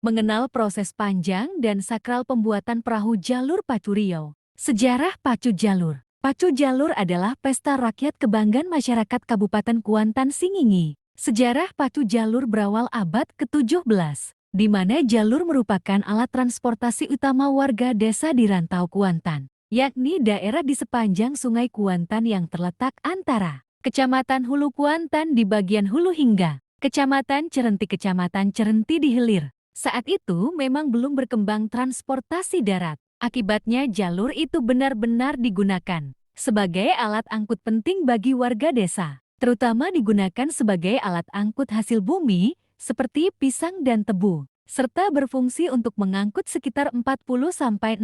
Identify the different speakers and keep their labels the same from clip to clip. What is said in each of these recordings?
Speaker 1: mengenal proses panjang dan sakral pembuatan perahu jalur Pacu Riau. Sejarah Pacu Jalur. Pacu Jalur adalah pesta rakyat kebanggaan masyarakat Kabupaten Kuantan Singingi. Sejarah Pacu Jalur berawal abad ke-17, di mana jalur merupakan alat transportasi utama warga desa di rantau Kuantan, yakni daerah di sepanjang Sungai Kuantan yang terletak antara Kecamatan Hulu Kuantan di bagian hulu hingga Kecamatan Cerenti di hilir. Saat itu memang belum berkembang transportasi darat. Akibatnya jalur itu benar-benar digunakan sebagai alat angkut penting bagi warga desa, terutama digunakan sebagai alat angkut hasil bumi seperti pisang dan tebu, serta berfungsi untuk mengangkut sekitar 40-60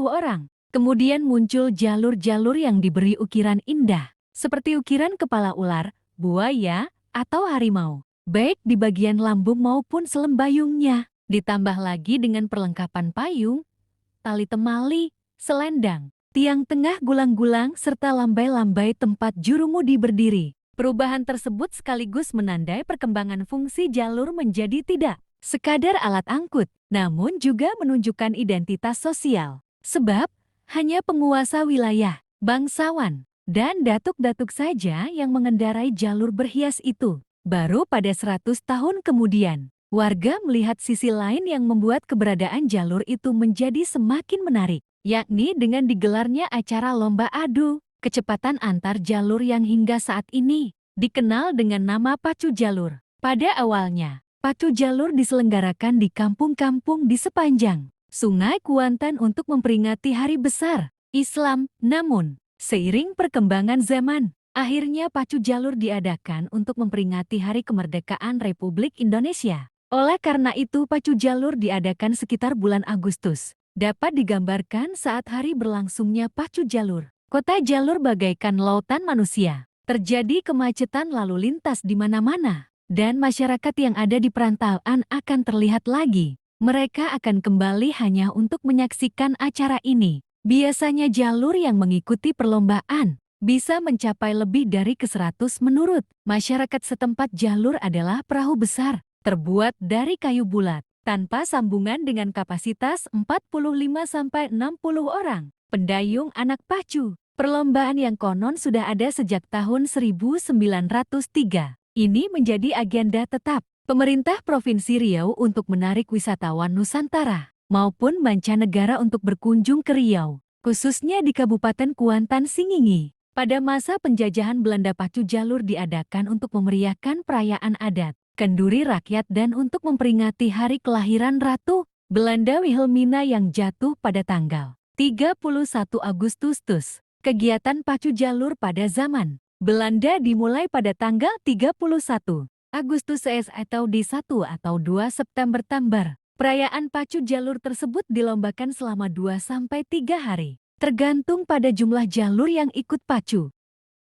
Speaker 1: orang. Kemudian muncul jalur-jalur yang diberi ukiran indah, seperti ukiran kepala ular, buaya, atau harimau, baik di bagian lambung maupun selembayungnya. Ditambah lagi dengan perlengkapan payung, tali temali, selendang, tiang tengah gulang-gulang, serta lambai-lambai tempat jurumudi berdiri. Perubahan tersebut sekaligus menandai perkembangan fungsi jalur menjadi tidak sekadar alat angkut, namun juga menunjukkan identitas sosial. Sebab, hanya penguasa wilayah, bangsawan, dan datuk-datuk saja yang mengendarai jalur berhias itu. Baru pada 100 tahun kemudian, warga melihat sisi lain yang membuat keberadaan jalur itu menjadi semakin menarik, yakni dengan digelarnya acara lomba adu kecepatan antar jalur yang hingga saat ini dikenal dengan nama Pacu Jalur. Pada awalnya, Pacu Jalur diselenggarakan di kampung-kampung di sepanjang Sungai Kuantan untuk memperingati hari besar Islam. Namun, seiring perkembangan zaman, akhirnya Pacu Jalur diadakan untuk memperingati Hari Kemerdekaan Republik Indonesia. Oleh karena itu, Pacu Jalur diadakan sekitar bulan Agustus. Dapat digambarkan saat hari berlangsungnya Pacu Jalur. Kota Jalur bagaikan lautan manusia. Terjadi kemacetan lalu lintas di mana-mana. Dan masyarakat yang ada di perantauan akan terlihat lagi. Mereka akan kembali hanya untuk menyaksikan acara ini. Biasanya jalur yang mengikuti perlombaan bisa mencapai lebih dari ke-100 menurut masyarakat setempat. Jalur adalah perahu besar, terbuat dari kayu bulat, tanpa sambungan dengan kapasitas 45-60 orang. Pendayung anak pacu. Perlombaan yang konon sudah ada sejak tahun 1903. Ini menjadi agenda tetap pemerintah Provinsi Riau untuk menarik wisatawan Nusantara maupun mancanegara untuk berkunjung ke Riau, khususnya di Kabupaten Kuantan Singingi. Pada masa penjajahan Belanda, Pacu Jalur diadakan untuk memeriahkan perayaan adat kenduri rakyat dan untuk memperingati hari kelahiran Ratu Belanda Wilhelmina yang jatuh pada tanggal 31 Agustus. Kegiatan Pacu Jalur pada zaman Belanda dimulai pada tanggal 31 Agustus atau di 1 atau 2 September. Perayaan Pacu Jalur tersebut dilombakan selama 2-3 hari, tergantung pada jumlah jalur yang ikut pacu.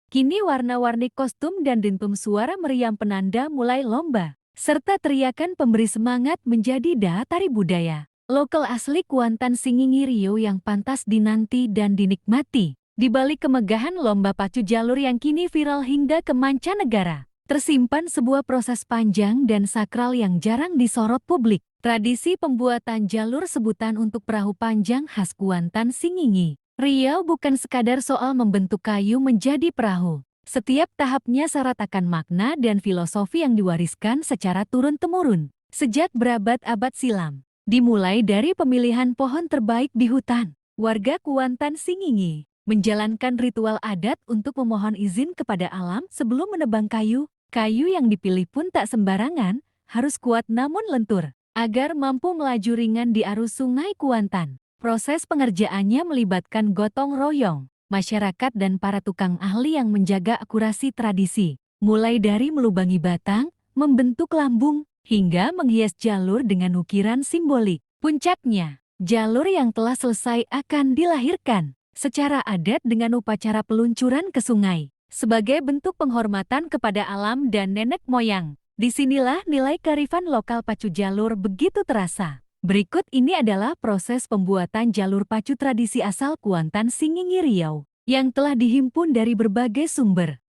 Speaker 1: Kini warna-warni kostum dan dentum suara meriam penanda mulai lomba, serta teriakan pemberi semangat menjadi daya tarik budaya lokal asli Kuantan Singingi Riau yang pantas dinanti dan dinikmati. Di balik kemegahan lomba Pacu Jalur yang kini viral hingga ke mancanegara, tersimpan sebuah proses panjang dan sakral yang jarang disorot publik. Tradisi pembuatan jalur sebutan untuk perahu panjang khas Kuantan Singingi Riau bukan sekadar soal membentuk kayu menjadi perahu. Setiap tahapnya syarat akan makna dan filosofi yang diwariskan secara turun-temurun sejak berabad-abad silam. Dimulai dari pemilihan pohon terbaik di hutan, warga Kuantan Singingi menjalankan ritual adat untuk memohon izin kepada alam sebelum menebang kayu. Kayu yang dipilih pun tak sembarangan, harus kuat namun lentur, agar mampu melaju ringan di arus Sungai Kuantan. Proses pengerjaannya melibatkan gotong royong, masyarakat dan para tukang ahli yang menjaga akurasi tradisi, mulai dari melubangi batang, membentuk lambung, hingga menghias jalur dengan ukiran simbolik. Puncaknya, jalur yang telah selesai akan dilahirkan secara adat dengan upacara peluncuran ke sungai, sebagai bentuk penghormatan kepada alam dan nenek moyang. Disinilah nilai kearifan lokal Pacu Jalur begitu terasa. Berikut ini adalah proses pembuatan jalur pacu tradisi asal Kuantan Singingi Riau yang telah dihimpun dari berbagai sumber.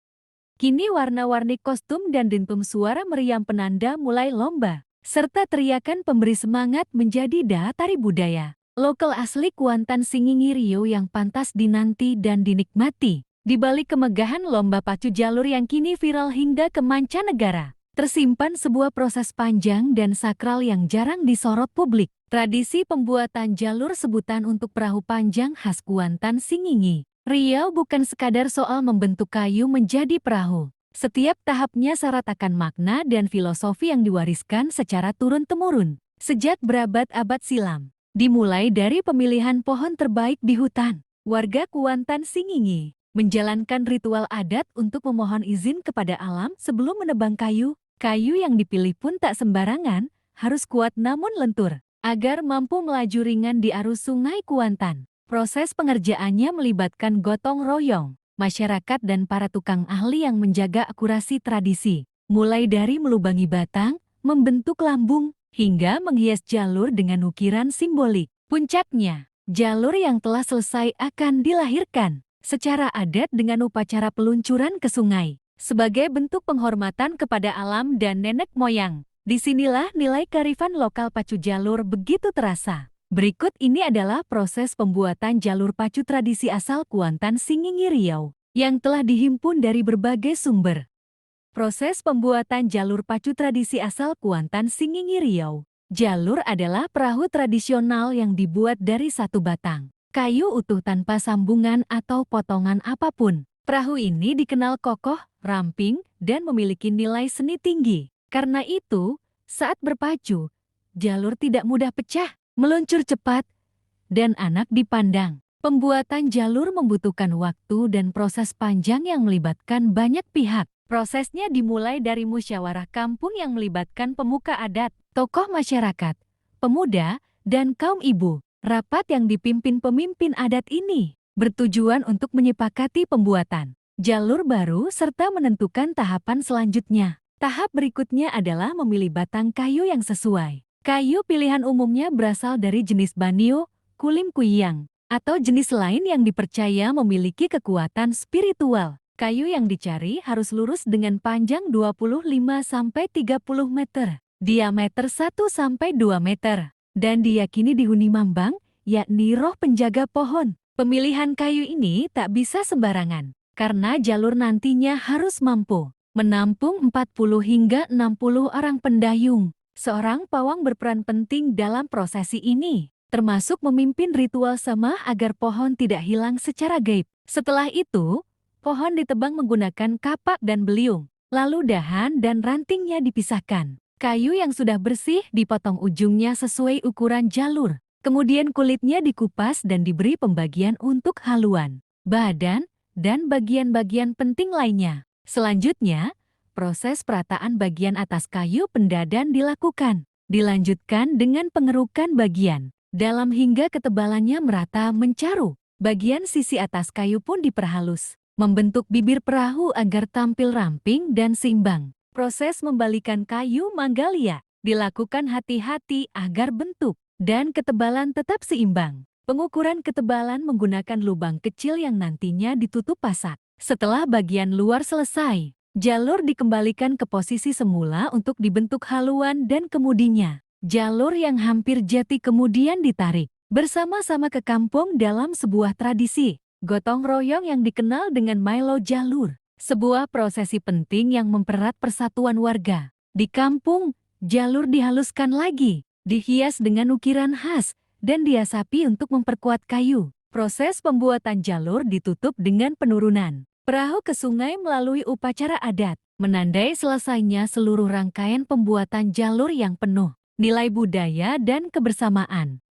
Speaker 1: Kini warna-warni kostum dan dentum suara meriam penanda mulai lomba, serta teriakan pemberi semangat menjadi daya tarik budaya lokal asli Kuantan Singingi Riau yang pantas dinanti dan dinikmati. Di balik kemegahan lomba pacu jalur yang kini viral hingga ke mancanegara, tersimpan sebuah proses panjang dan sakral yang jarang disorot publik. Tradisi pembuatan jalur sebutan untuk perahu panjang khas Kuantan Singingi Riau bukan sekadar soal membentuk kayu menjadi perahu. Setiap tahapnya syarat akan makna dan filosofi yang diwariskan secara turun-temurun sejak berabad-abad silam. Dimulai dari pemilihan pohon terbaik di hutan, warga Kuantan Singingi menjalankan ritual adat untuk memohon izin kepada alam sebelum menebang kayu. Kayu yang dipilih pun tak sembarangan, harus kuat namun lentur, agar mampu melaju ringan di arus sungai Kuantan. Proses pengerjaannya melibatkan gotong royong, masyarakat dan para tukang ahli yang menjaga akurasi tradisi. Mulai dari melubangi batang, membentuk lambung, hingga menghias jalur dengan ukiran simbolik. Puncaknya, jalur yang telah selesai akan dilahirkan secara adat dengan upacara peluncuran ke sungai, sebagai bentuk penghormatan kepada alam dan nenek moyang. Disinilah nilai kearifan lokal pacu jalur begitu terasa. Berikut ini adalah proses pembuatan jalur pacu tradisi asal Kuantan Singingi Riau, yang telah dihimpun dari berbagai sumber. Proses pembuatan jalur pacu tradisi asal Kuantan Singingi Riau. Jalur adalah perahu tradisional yang dibuat dari satu batang kayu utuh tanpa sambungan atau potongan apapun. Perahu ini dikenal kokoh, ramping, dan memiliki nilai seni tinggi. Karena itu, saat berpacu, jalur tidak mudah pecah, meluncur cepat, dan anak dipandang. Pembuatan jalur membutuhkan waktu dan proses panjang yang melibatkan banyak pihak. Prosesnya dimulai dari musyawarah kampung yang melibatkan pemuka adat, tokoh masyarakat, pemuda, dan kaum ibu. Rapat yang dipimpin pemimpin adat ini bertujuan untuk menyepakati pembuatan jalur baru serta menentukan tahapan selanjutnya. Tahap berikutnya adalah memilih batang kayu yang sesuai. Kayu pilihan umumnya berasal dari jenis banio, kulim kuyang, atau jenis lain yang dipercaya memiliki kekuatan spiritual. Kayu yang dicari harus lurus dengan panjang 25-30 meter, diameter 1-2 meter, dan diyakini dihuni mambang, yakni roh penjaga pohon. Pemilihan kayu ini tak bisa sembarangan, karena jalur nantinya harus mampu menampung 40 hingga 60 orang pendayung. Seorang pawang berperan penting dalam prosesi ini, termasuk memimpin ritual semah agar pohon tidak hilang secara gaib. Setelah itu, pohon ditebang menggunakan kapak dan beliung, lalu dahan dan rantingnya dipisahkan. Kayu yang sudah bersih dipotong ujungnya sesuai ukuran jalur. Kemudian kulitnya dikupas dan diberi pembagian untuk haluan, badan, dan bagian-bagian penting lainnya. Selanjutnya, proses perataan bagian atas kayu pendadan dilakukan. Dilanjutkan dengan pengerukan bagian dalam hingga ketebalannya merata mencaru. Bagian sisi atas kayu pun diperhalus, membentuk bibir perahu agar tampil ramping dan seimbang. Proses membalikan kayu manggalia dilakukan hati-hati agar bentuk dan ketebalan tetap seimbang. Pengukuran ketebalan menggunakan lubang kecil yang nantinya ditutup pasak. Setelah bagian luar selesai, jalur dikembalikan ke posisi semula untuk dibentuk haluan dan kemudinya, jalur yang hampir jati kemudian ditarik bersama-sama ke kampung dalam sebuah tradisi gotong royong yang dikenal dengan Milo Jalur. Sebuah prosesi penting yang mempererat persatuan warga. Di kampung, jalur dihaluskan lagi, dihias dengan ukiran khas, dan diasapi untuk memperkuat kayu. Proses pembuatan jalur ditutup dengan penurunan perahu ke sungai melalui upacara adat, menandai selesainya seluruh rangkaian pembuatan jalur yang penuh nilai budaya dan kebersamaan.